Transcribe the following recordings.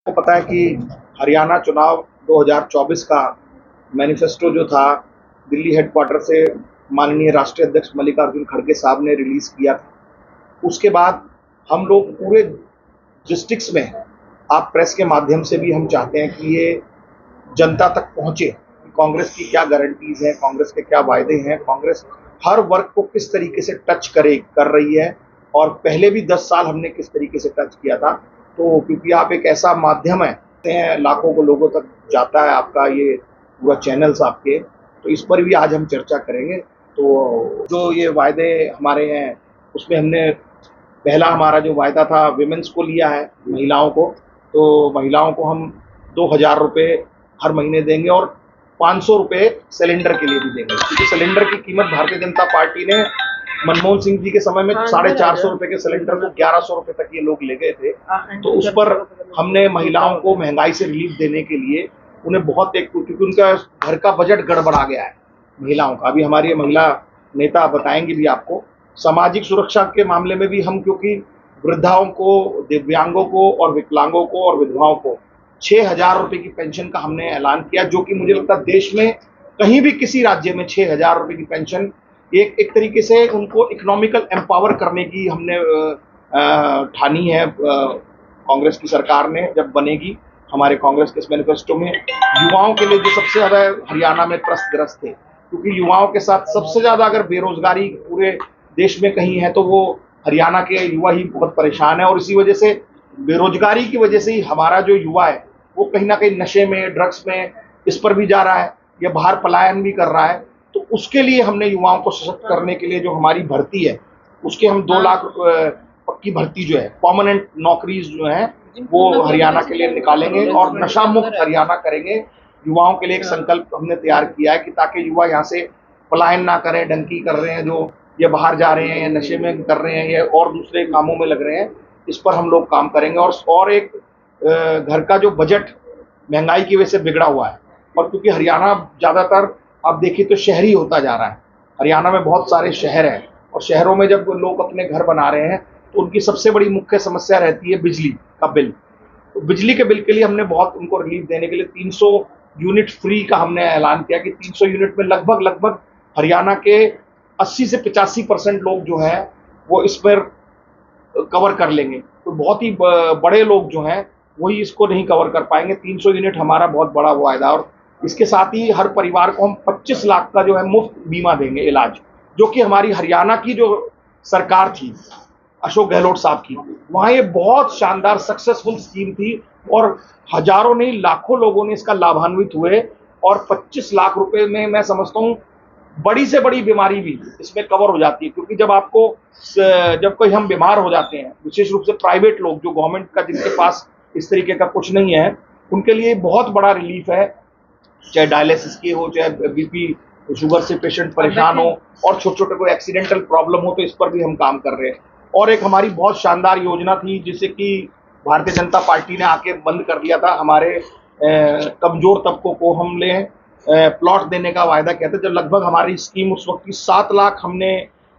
को पता है कि हरियाणा चुनाव 2024 का मैनिफेस्टो जो था दिल्ली हेडक्वार्टर से माननीय राष्ट्रीय अध्यक्ष मल्लिकार्जुन खड़गे साहब ने रिलीज किया था। उसके बाद हम लोग पूरे डिस्ट्रिक्ट्स में आप प्रेस के माध्यम से भी हम चाहते हैं कि ये जनता तक पहुंचे, कांग्रेस की क्या गारंटीज हैं, कांग्रेस के क्या वायदे हैं, कांग्रेस हर वर्ग को किस तरीके से टच कर रही है और पहले भी 10 साल हमने किस तरीके से टच किया था। तो क्योंकि आप एक ऐसा माध्यम है, लाखों को लोगों तक जाता है आपका ये पूरा चैनल्स आपके, तो इस पर भी आज हम चर्चा करेंगे। तो जो ये वायदे हमारे हैं उसमें हमने पहला हमारा जो वायदा था विमेंस को लिया है, महिलाओं को, तो महिलाओं को हम 2,000 रुपये हर महीने देंगे और 500 रुपये सिलेंडर के लिए भी देंगे, क्योंकि सिलेंडर की कीमत भारतीय जनता पार्टी ने मनमोहन सिंह जी के समय में 450 रुपये के सिलेंडर को 1100 रुपये तक ये लोग ले गए थे। तो उस पर हमने महिलाओं को महंगाई से रिलीफ देने के लिए उन्हें बहुत क्योंकि उनका घर का बजट गड़बड़ा गया है महिलाओं का। अभी हमारी महिला नेता बताएंगे भी आपको। सामाजिक सुरक्षा के मामले में भी हम, क्योंकि वृद्धाओं को, दिव्यांगों को और विकलांगों को और विधवाओं को 6,000 रुपये की पेंशन का हमने ऐलान किया, जो कि मुझे लगता है देश में कहीं भी किसी राज्य में 6,000 रुपये की पेंशन एक तरीके से उनको इकोनॉमिकल एम्पावर करने की हमने ठानी है। कांग्रेस की सरकार ने जब बनेगी, हमारे कांग्रेस के इस मैनिफेस्टो में युवाओं के लिए जो सबसे ज्यादा हरियाणा में त्रस्तग्रस्त थे, क्योंकि युवाओं के साथ सबसे ज्यादा अगर बेरोजगारी पूरे देश में कहीं है तो वो हरियाणा के युवा ही बहुत परेशान है। और इसी वजह से, बेरोजगारी की वजह से ही हमारा जो युवा है वो कहीं ना कहीं नशे में, ड्रग्स में, इस पर भी जा रहा है या बाहर पलायन भी कर रहा है। तो उसके लिए हमने युवाओं को सशक्त करने के लिए जो हमारी भर्ती है उसके हम 2 लाख पक्की भर्ती जो है, परमानेंट नौकरीज जो है वो हरियाणा के लिए निकालेंगे और नशा मुक्त हरियाणा करेंगे। युवाओं के लिए एक संकल्प हमने तैयार किया है कि ताकि युवा यहाँ से पलायन ना करें, डंकी कर रहे हैं जो, ये बाहर जा रहे हैं या नशे में कर रहे हैं या और दूसरे कामों में लग रहे हैं, इस पर हम लोग काम करेंगे। और एक घर का जो बजट महंगाई की वजह से बिगड़ा हुआ है, और क्योंकि हरियाणा ज़्यादातर आप देखिए तो शहरी होता जा रहा है, हरियाणा में बहुत सारे शहर हैं और शहरों में जब लोग अपने घर बना रहे हैं तो उनकी सबसे बड़ी मुख्य समस्या रहती है बिजली का बिल। तो बिजली के बिल के लिए हमने बहुत उनको रिलीफ देने के लिए 300 यूनिट फ्री का हमने ऐलान किया कि 300 यूनिट में लगभग हरियाणा के 80 से 85% लोग जो हैं वो इस पर कवर कर लेंगे। तो बहुत ही बड़े लोग जो हैं वही इसको नहीं कवर कर पाएंगे। 300 यूनिट हमारा बहुत बड़ा वायदा। और इसके साथ ही हर परिवार को हम 25 लाख का जो है मुफ्त बीमा देंगे इलाज, जो कि हमारी हरियाणा की जो सरकार थी अशोक गहलोत साहब की, वहाँ ये बहुत शानदार सक्सेसफुल स्कीम थी और हजारों नहीं लाखों लोगों ने इसका लाभान्वित हुए। और 25 लाख रुपए में मैं समझता हूँ बड़ी से बड़ी बीमारी भी इसमें कवर हो जाती है, क्योंकि जब कोई हम बीमार हो जाते हैं, विशेष रूप से प्राइवेट लोग जो गवर्नमेंट का जिनके पास इस तरीके का कुछ नहीं है, उनके लिए बहुत बड़ा रिलीफ है। चाहे डायलिसिस की हो, चाहे बीपी शुगर से पेशेंट परेशान हो और छोटे छोटे कोई एक्सीडेंटल प्रॉब्लम हो, तो इस पर भी हम काम कर रहे हैं। और एक हमारी बहुत शानदार योजना थी जिसे कि भारतीय जनता पार्टी ने आके बंद कर दिया था, हमारे कमजोर तबकों को हमने प्लॉट देने का वायदा किया था। जब लगभग हमारी स्कीम उस वक्त की 7 लाख हमने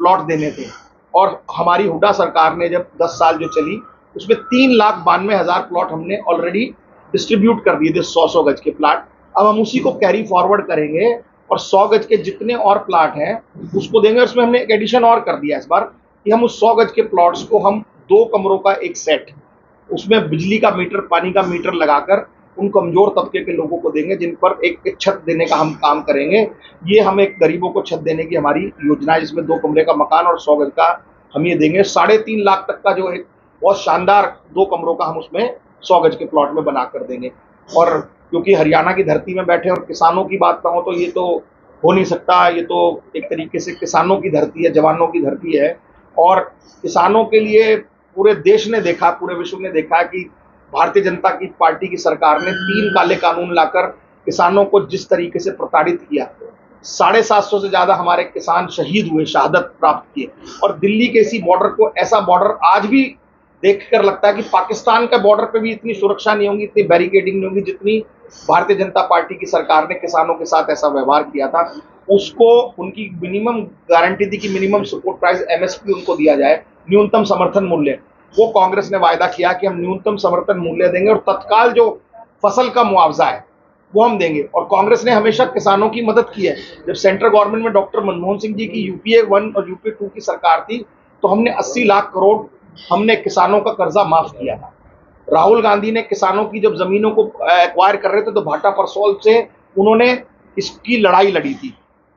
प्लॉट देने थे, और हमारी हुड्डा सरकार ने जब 10 साल जो चली उसमें 3,92,000 प्लॉट हमने ऑलरेडी डिस्ट्रीब्यूट कर दिए थे, 100 गज के प्लाट। अब हम उसी को कैरी फॉरवर्ड करेंगे और 100 गज के जितने और प्लाट हैं उसको देंगे। उसमें हमने एक एडिशन और कर दिया इस बार कि हम उस 100 गज के प्लॉट्स को हम 2 कमरों का एक सेट, उसमें बिजली का मीटर, पानी का मीटर लगाकर उन कमजोर तबके के लोगों को देंगे, जिन पर एक छत देने का हम काम करेंगे। ये हम एक गरीबों को छत देने की हमारी योजना है, जिसमें 2 कमरे का मकान और 100 गज का हम ये देंगे। 3.5 लाख तक का जो एक बहुत शानदार 2 कमरों का हम उसमें 100 गज के प्लॉट में बना कर देंगे। और क्योंकि हरियाणा की धरती में बैठे और किसानों की बात कहूँ तो ये तो हो नहीं सकता, ये तो एक तरीके से किसानों की धरती है, जवानों की धरती है। और किसानों के लिए पूरे देश ने देखा, पूरे विश्व ने देखा कि भारतीय जनता की पार्टी की सरकार ने 3 काले कानून लाकर किसानों को जिस तरीके से प्रताड़ित किया, 750 से ज्यादा हमारे किसान शहीद हुए, शहादत प्राप्त किए। और दिल्ली के इसी बॉर्डर को, ऐसा बॉर्डर आज भी देखकर लगता है कि पाकिस्तान का बॉर्डर पे भी इतनी सुरक्षा नहीं होगी, इतनी बैरिकेडिंग नहीं होगी, जितनी भारतीय जनता पार्टी की सरकार ने किसानों के साथ ऐसा व्यवहार किया था। उसको उनकी मिनिमम गारंटी थी कि मिनिमम सपोर्ट प्राइस MSP उनको दिया जाए, न्यूनतम समर्थन मूल्य, वो कांग्रेस ने वायदा किया कि हम न्यूनतम समर्थन मूल्य देंगे और तत्काल जो फसल का मुआवजा है वो हम देंगे। और कांग्रेस ने हमेशा किसानों की मदद की है। जब सेंट्रल गवर्नमेंट में डॉक्टर मनमोहन सिंह जी की यूपीए 1 और यूपीए 2 की सरकार थी तो हमने 80 लाख करोड़ हमने किसानों का कर्जा माफ किया था। राहुल गांधी ने किसानों की जब जमीनों को एक्वायर कर रहे थे तो भाटा परसोल से उन्होंने इसकी लड़ाई लड़ी थी।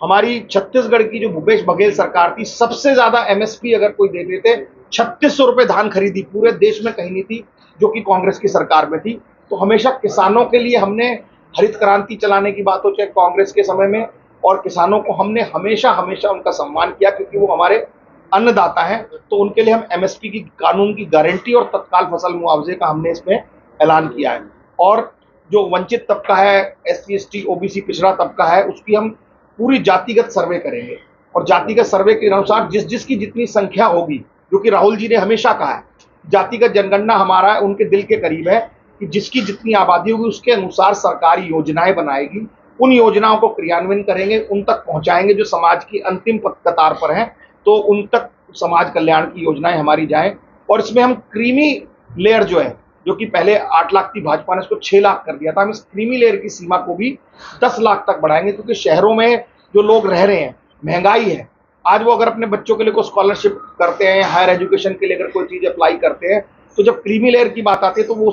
हमारी छत्तीसगढ़ की जो भूपेश बघेल सरकार थी, सबसे ज्यादा एमएसपी अगर कोई दे देते, 3600 रुपए धान खरीदी, पूरे देश में कहीं नहीं थी, जो कि कांग्रेस की सरकार में थी। तो हमेशा किसानों के लिए हमने हरित क्रांति चलाने की बात हो चाहे कांग्रेस के समय में, और किसानों को हमने हमेशा हमेशा उनका सम्मान किया क्योंकि वो हमारे अन्नदाता हैं। तो उनके लिए हम एमएसपी की कानून की गारंटी और तत्काल फसल मुआवजे का हमने इसमें ऐलान किया है। और जो वंचित तबका है, एससी एसटी ओबीसी पिछड़ा तबका है, उसकी हम पूरी जातिगत सर्वे करेंगे और जातिगत सर्वे के अनुसार जिस जिसकी जितनी संख्या होगी, जो कि राहुल जी ने हमेशा कहा है, जातिगत जनगणना हमारा उनके दिल के करीब है कि जिसकी जितनी आबादी होगी उसके अनुसार सरकारी योजनाएं बनाएगी, उन योजनाओं को क्रियान्वयन करेंगे, उन तक पहुंचाएंगे जो समाज की अंतिम कतार पर हैं, तो उन तक समाज कल्याण की योजनाएं हमारी जाएं। और इसमें हम क्रीमी लेयर जो है, जो कि पहले 8 लाख थी, भाजपा ने इसको 6 लाख कर दिया था, हम इस क्रीमी लेयर की सीमा को भी 10 लाख तक बढ़ाएंगे क्योंकि शहरों में जो लोग रह रहे हैं, महंगाई है, आज वो अगर अपने बच्चों के लिए कोई स्कॉलरशिप करते हैं, हायर एजुकेशन के लिए अगर कोई चीज अप्लाई करते हैं, तो जब क्रीमी लेयर की बात आती है तो वो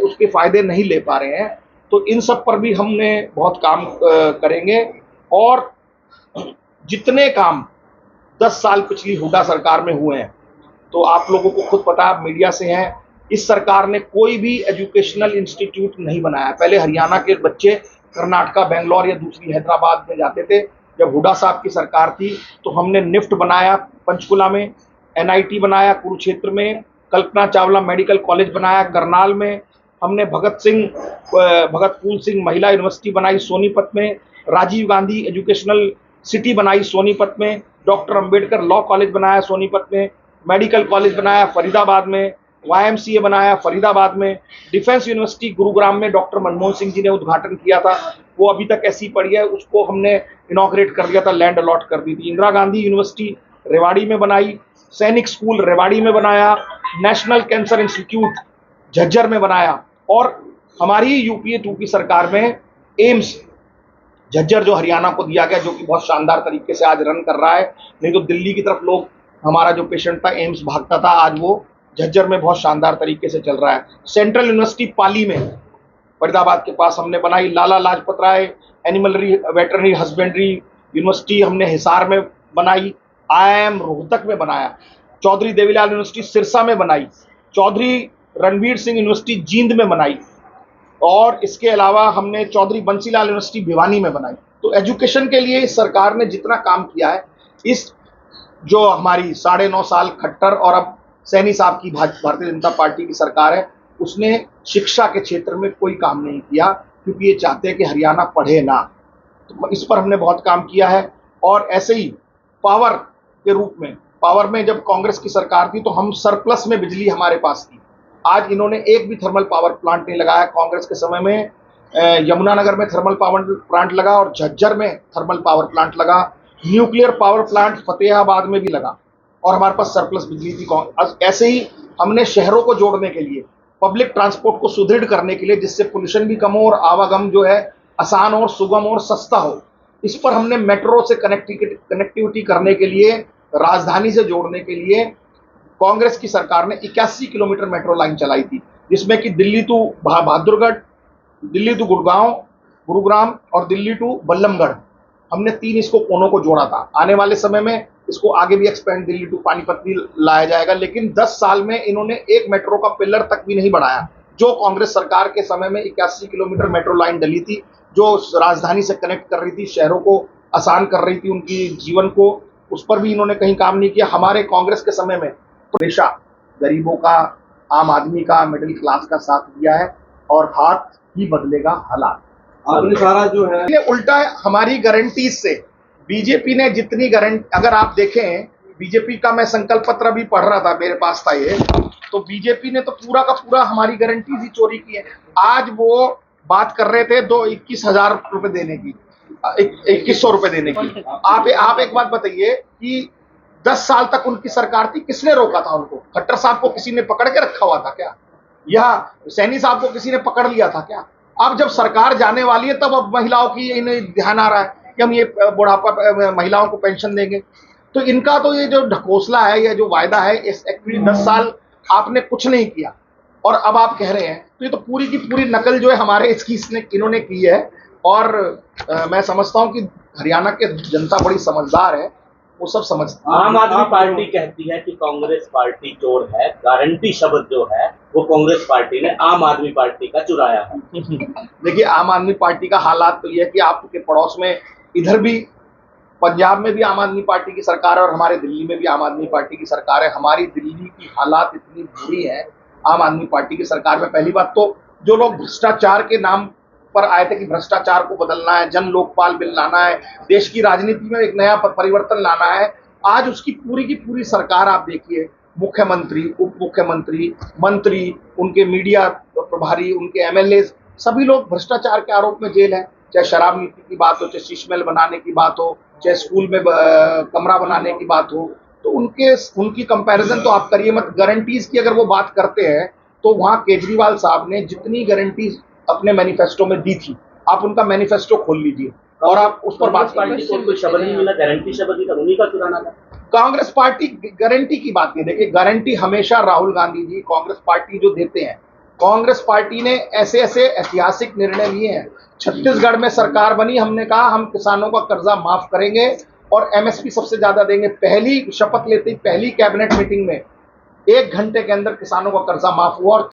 उसके फायदे नहीं ले पा रहे हैं। तो इन सब पर भी हमने बहुत काम करेंगे। और जितने काम 10 साल पिछली हुड्डा सरकार में हुए हैं, तो आप लोगों को खुद पता, आप मीडिया से हैं, इस सरकार ने कोई भी एजुकेशनल इंस्टीट्यूट नहीं बनाया। पहले हरियाणा के बच्चे कर्नाटका, बेंगलोर या दूसरी हैदराबाद में जाते थे। जब हुड्डा साहब की सरकार थी तो हमने निफ्ट बनाया पंचकुला में, एनआईटी बनाया कुरुक्षेत्र में, कल्पना चावला मेडिकल कॉलेज बनाया करनाल में, हमने भगत फूल सिंह महिला यूनिवर्सिटी बनाई सोनीपत में, राजीव गांधी एजुकेशनल सिटी बनाई सोनीपत में, डॉक्टर अंबेडकर लॉ कॉलेज बनाया सोनीपत में, मेडिकल कॉलेज बनाया फरीदाबाद में, वाईएमसीए बनाया फरीदाबाद में, डिफेंस यूनिवर्सिटी गुरुग्राम में डॉक्टर मनमोहन सिंह जी ने उद्घाटन किया था, वो अभी तक ऐसी पड़ी है, उसको हमने इनॉग्रेट कर दिया था, लैंड अलॉट कर दी थी। इंदिरा गांधी यूनिवर्सिटी रेवाड़ी में बनाई, सैनिक स्कूल रेवाड़ी में बनाया, नेशनल कैंसर इंस्टीट्यूट झज्जर में बनाया, और हमारी यूपीए 2 की सरकार में एम्स झज्जर जो हरियाणा को दिया गया, जो कि बहुत शानदार तरीके से आज रन कर रहा है। नहीं तो दिल्ली की तरफ लोग, हमारा जो पेशेंट था एम्स भागता था, आज वो झज्जर में बहुत शानदार तरीके से चल रहा है। सेंट्रल यूनिवर्सिटी पाली में फरीदाबाद के पास हमने बनाई, Lala Lajpat Rai animal veterinary husbandry university हमने हिसार में बनाई, आईआईएम रोहतक में बनाया, चौधरी देवीलाल यूनिवर्सिटी सिरसा में बनाई, चौधरी रणवीर सिंह यूनिवर्सिटी जींद में बनाई, और इसके अलावा हमने चौधरी बंसीलाल यूनिवर्सिटी भिवानी में बनाई। तो एजुकेशन के लिए इस सरकार ने जितना काम किया है, इस जो हमारी 9.5 साल खट्टर और अब सैनी साहब की भारतीय जनता पार्टी की सरकार है, उसने शिक्षा के क्षेत्र में कोई काम नहीं किया क्योंकि ये चाहते हैं कि हरियाणा पढ़े ना। तो इस पर हमने बहुत काम किया है। और ऐसे ही पावर के रूप में, पावर में जब कांग्रेस की सरकार थी तो हम सरप्लस में बिजली हमारे पास थी। आज इन्होंने एक भी थर्मल पावर प्लांट नहीं लगाया। कांग्रेस के समय में यमुनानगर में थर्मल पावर प्लांट लगा और झज्जर में थर्मल पावर प्लांट लगा, न्यूक्लियर पावर प्लांट फतेहाबाद में भी लगा, और हमारे पास सरप्लस बिजली थी। ऐसे ही हमने शहरों को जोड़ने के लिए, पब्लिक ट्रांसपोर्ट को सुदृढ़ करने के लिए, जिससे पोल्यूशन भी कम हो और आवागम जो है आसान और सुगम और सस्ता हो, इस पर हमने मेट्रो से कनेक्टिविटी करने के लिए, राजधानी से जोड़ने के लिए कांग्रेस की सरकार ने 81 किलोमीटर मेट्रो लाइन चलाई थी, जिसमें कि दिल्ली टू बहादुरगढ़, दिल्ली टू गुड़गांव, गुरुग्राम और दिल्ली टू बल्लमगढ़, हमने 3 इसको कोनों को जोड़ा था। आने वाले समय में इसको आगे भी एक्सपेंड दिल्ली टू पानीपत भी लाया जाएगा, लेकिन 10 साल में इन्होंने एक मेट्रो का पिलर तक भी नहीं बढ़ाया। जो कांग्रेस सरकार के समय में 81 किलोमीटर मेट्रो लाइन डली थी, जो राजधानी से कनेक्ट कर रही थी, शहरों को आसान कर रही थी उनकी जीवन को, उस पर भी इन्होंने कहीं काम नहीं किया। हमारे कांग्रेस के समय में हमेशा गरीबों का, आम आदमी का, मिडिल क्लास का साथ दिया है, और हाथ ही बदलेगा हालात। आपने सारा जो है उल्टा हमारी गारंटी से बीजेपी ने जितनी गारंटी, अगर आप देखें बीजेपी का, मैं संकल्प पत्र भी पढ़ रहा था, मेरे पास था ये, तो बीजेपी ने तो पूरा का पूरा हमारी गारंटी ही चोरी की है। आज वो बात कर रहे थे 21,000 रुपए देने की, 2100 रुपए देने की। आप एक बात बताइए कि 10 साल तक उनकी सरकार थी, किसने रोका था उनको? खट्टर साहब को किसी ने पकड़ के रखा हुआ था क्या? या सैनी साहब को किसी ने पकड़ लिया था क्या? अब जब सरकार जाने वाली है तब अब महिलाओं की इन्हें ध्यान आ रहा है कि हम ये बुढ़ापा महिलाओं को पेंशन देंगे। तो इनका तो ये जो ढकोसला है, ये जो वायदा है, इस एक्चुअली 10 साल आपने कुछ नहीं किया और अब आप कह रहे हैं, तो ये तो पूरी की पूरी नकल जो है हमारे इसकी इन्होंने की है। और मैं समझता हूं कि हरियाणा की जनता बड़ी समझदार है, वो सब समझती है। आम आदमी पार्टी कहती है कि कांग्रेस पार्टी चोर है, गारंटी शब्द जो है वो कांग्रेस पार्टी ने आम आदमी पार्टी का चुराया है। देखिए, आम आदमी पार्टी का हालात तो ये है कि आपके पड़ोस में इधर भी पंजाब में भी आम आदमी पार्टी की सरकार है और हमारे दिल्ली में भी आम आदमी पार्टी की सरकार है। हमारी दिल्ली की हालात इतनी बुरी है आम आदमी पार्टी की सरकार में। पहली बात तो जो लोग भ्रष्टाचार के नाम पर आए थे कि भ्रष्टाचार को बदलना है, जन लोकपाल बिल लाना है, देश की राजनीति में एक नया परिवर्तन लाना है, आज उसकी पूरी की पूरी सरकार आप देखिए, मुख्यमंत्री, उप मुख्यमंत्री, मंत्री, उनके मीडिया प्रभारी, उनके एमएलए, सभी लोग भ्रष्टाचार के आरोप में जेल है। चाहे शराब नीति की बात हो, चाहे शीश महल बनाने की बात हो, चाहे स्कूल में कमरा बनाने की बात हो, तो उनकी कंपैरिजन तो आप करिए मत। गारंटीज की अगर वो बात करते हैं तो वहां केजरीवाल साहब ने जितनी गारंटीज अपने मैनिफेस्टो में दी थी, आप उनका मैनिफेस्टो खोल लीजिए और आप उस पर बात पार्टी को कोई शब्द नहीं मिला, गारंटी शब्द ही था, उन्हीं का चुराना था। कांग्रेस पार्टी गारंटी की बात नहीं, देखिए गारंटी हमेशा राहुल गांधी जी कांग्रेस पार्टी जो देते हैं। कांग्रेस पार्टी ने ऐसे ऐसे ऐतिहासिक निर्णय लिए हैं। छत्तीसगढ़ में सरकार बनी, हमने कहा हम किसानों का कर्जा माफ करेंगे और एमएसपी सबसे ज्यादा देंगे। पहली शपथ लेते ही पहली कैबिनेट मीटिंग में 1 घंटे के अंदर किसानों का कर्जा माफ हुआ और